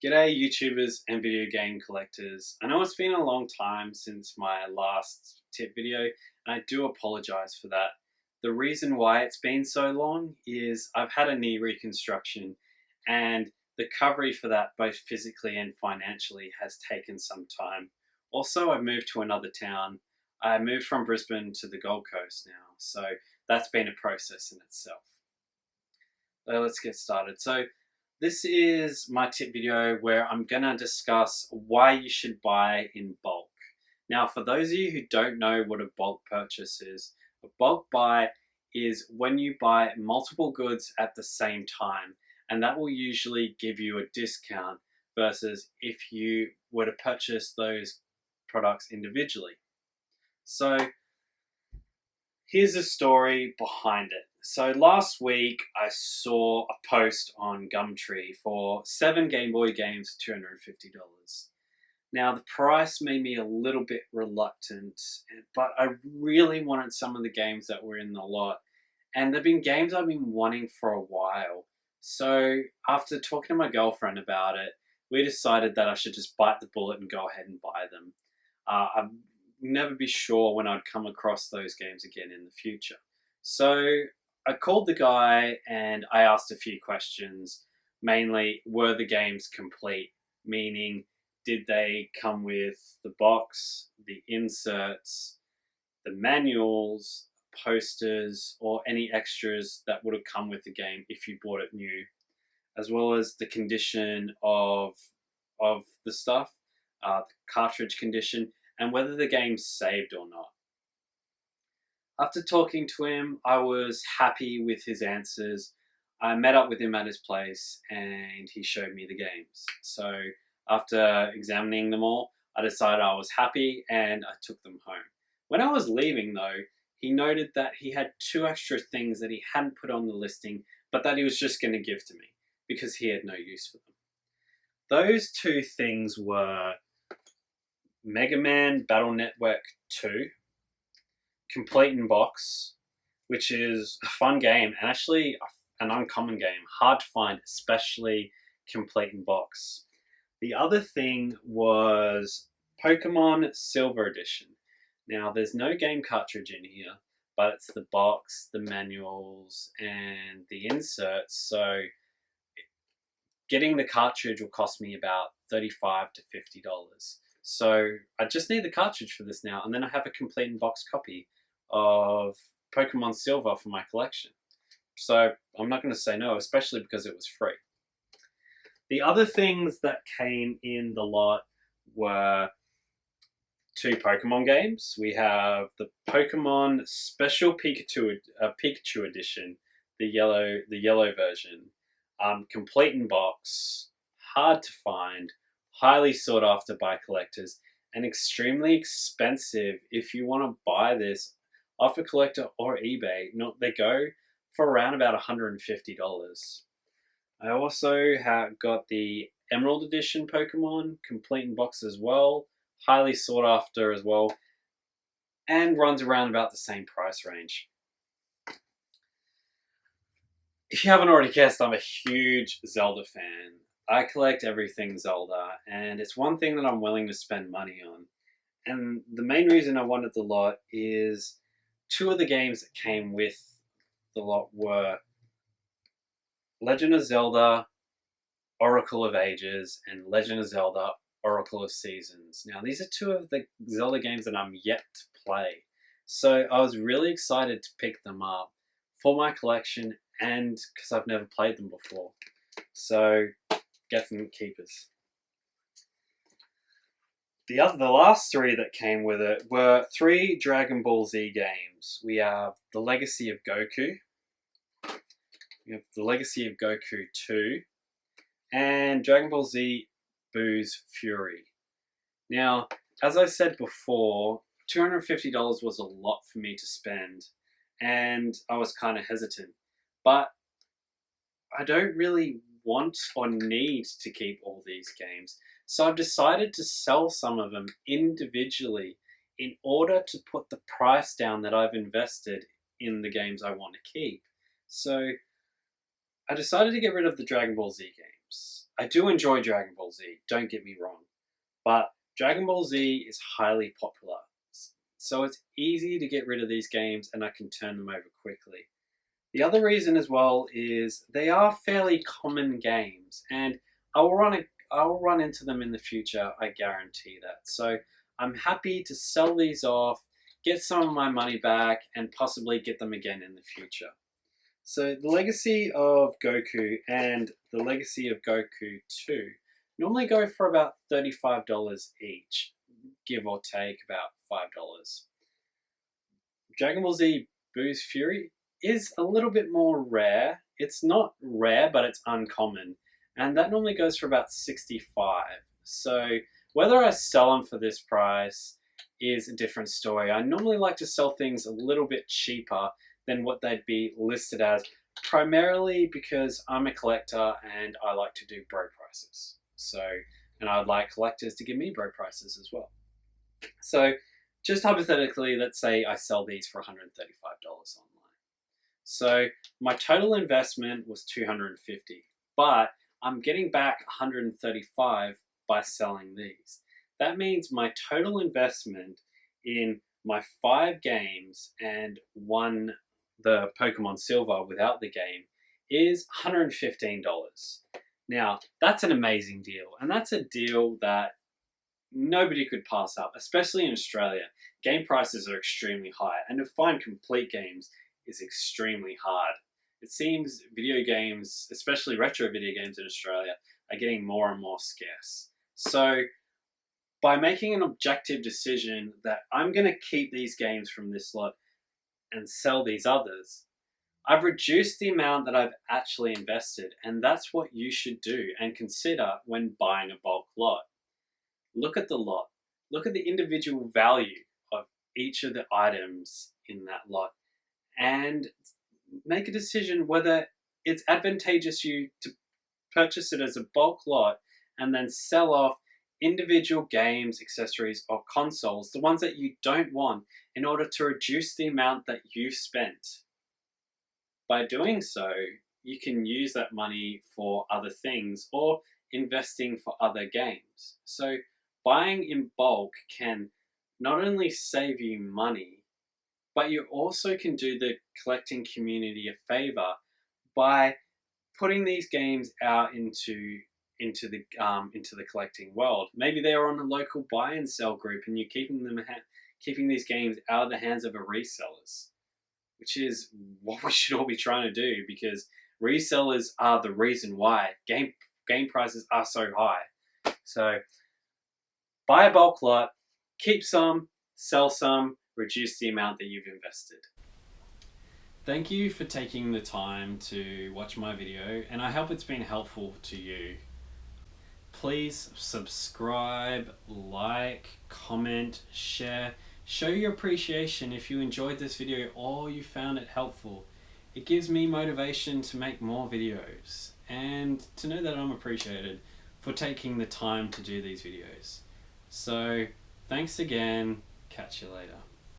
G'day YouTubers and video game collectors. I know it's been a long time since my last tip video and I do apologize for that. The reason why it's been so long is I've had a knee reconstruction and the recovery for that both physically and financially has taken some time. Also, I've moved to another town. I moved from Brisbane to the Gold Coast now, so that's been a process in itself. Let's get started. So this is my tip video where I'm gonna discuss why you should buy in bulk. Now, for those of you who don't know what a bulk purchase is, a bulk buy is when you buy multiple goods at the same time, and that will usually give you a discount versus if you were to purchase those products individually. So here's the story behind it. So last week I saw a post on Gumtree for 7 Game Boy games, $250. Now the price made me a little bit reluctant, but I really wanted some of the games that were in the lot. And they've been games I've been wanting for a while. So after talking to my girlfriend about it, we decided that I should just bite the bullet and go ahead and buy them. I'd never be sure when I'd come across those games again in the future. So I called the guy and I asked a few questions. Mainly, were the games complete? Meaning, did they come with the box, the inserts, the manuals, posters, or any extras that would have come with the game if you bought it new, as well as the condition of the stuff, the cartridge condition, and whether the game's saved or not. After talking to him, I was happy with his answers. I met up with him at his place and he showed me the games. So after examining them all, I decided I was happy and I took them home. When I was leaving though, he noted that he had 2 extra things that he hadn't put on the listing, but that he was just going to give to me because he had no use for them. Those 2 things were Mega Man Battle Network 2, complete in box, which is a fun game and actually an uncommon game, hard to find, especially complete in box. The other thing was Pokemon Silver Edition. Now, there's no game cartridge in here, but it's the box, the manuals, and the inserts. So getting the cartridge will cost me about $35 to $50. So I just need the cartridge for this now, and then I have a complete in box copy of Pokemon Silver for my collection. So I'm not going to say no, especially because it was free. The other things that came in the lot were 2 Pokemon games. We have the Pokemon Special Pikachu Edition, the yellow version, complete in box, hard to find, highly sought after by collectors, and extremely expensive if you want to buy this off a collector or eBay. They go for around about $150. I also have got the Emerald Edition Pokemon, complete in box as well, highly sought after as well, and runs around about the same price range. If you haven't already guessed, I'm a huge Zelda fan. I collect everything Zelda, and it's one thing that I'm willing to spend money on. And the main reason I wanted the lot is 2 of the games that came with the lot were Legend of Zelda Oracle of Ages and Legend of Zelda Oracle of Seasons. Now, these are 2 of the Zelda games that I'm yet to play. So I was really excited to pick them up for my collection and because I've never played them before. So get them keepers. The last 3 that came with it were 3 Dragon Ball Z games. We have The Legacy of Goku, we have The Legacy of Goku 2, and Dragon Ball Z Boo's Fury. Now, as I said before, $250 was a lot for me to spend, and I was kind of hesitant. But I don't really want or need to keep all these games. So I've decided to sell some of them individually in order to put the price down that I've invested in the games I want to keep. So I decided to get rid of the Dragon Ball Z game. games. I do enjoy Dragon Ball Z, don't get me wrong, but Dragon Ball Z is highly popular. So it's easy to get rid of these games and I can turn them over quickly. The other reason as well is they are fairly common games and I'll run into them in the future, I guarantee that. So I'm happy to sell these off, get some of my money back, and possibly get them again in the future. So the Legacy of Goku and the Legacy of Goku 2 normally go for about $35 each, give or take about $5. Dragon Ball Z Boo's Fury is a little bit more rare. It's not rare, but it's uncommon. And that normally goes for about $65. So whether I sell them for this price is a different story. I normally like to sell things a little bit cheaper than what they'd be listed as, primarily because I'm a collector and I like to do bro prices. And I'd like collectors to give me bro prices as well. So just hypothetically, let's say I sell these for $135 online. So my total investment was $250, but I'm getting back $135 by selling these. That means my total investment in my 5 games and the Pokemon Silver without the game is $115. Now, that's an amazing deal, and that's a deal that nobody could pass up, especially in Australia. Game prices are extremely high, and to find complete games is extremely hard. It seems video games, especially retro video games in Australia, are getting more and more scarce. So by making an objective decision that I'm going to keep these games from this lot and sell these others, I've reduced the amount that I've actually invested, and that's what you should do and consider when buying a bulk lot. Look at the lot. Look at the individual value of each of the items in that lot and make a decision whether it's advantageous you to purchase it as a bulk lot and then sell off individual games, accessories, or consoles, the ones that you don't want, in order to reduce the amount that you've spent. By doing so, you can use that money for other things or investing for other games. So buying in bulk can not only save you money, but you also can do the collecting community a favor by putting these games out into the collecting world. Maybe they're on a local buy and sell group, and you're keeping these games out of the hands of a resellers, which is what we should all be trying to do, because resellers are the reason why game prices are so high. So buy a bulk lot, keep some, sell some, reduce the amount that you've invested. Thank you for taking the time to watch my video, and I hope it's been helpful to you. Please subscribe, like, comment, share. Show your appreciation if you enjoyed this video or you found it helpful. It gives me motivation to make more videos and to know that I'm appreciated for taking the time to do these videos. So thanks again. Catch you later.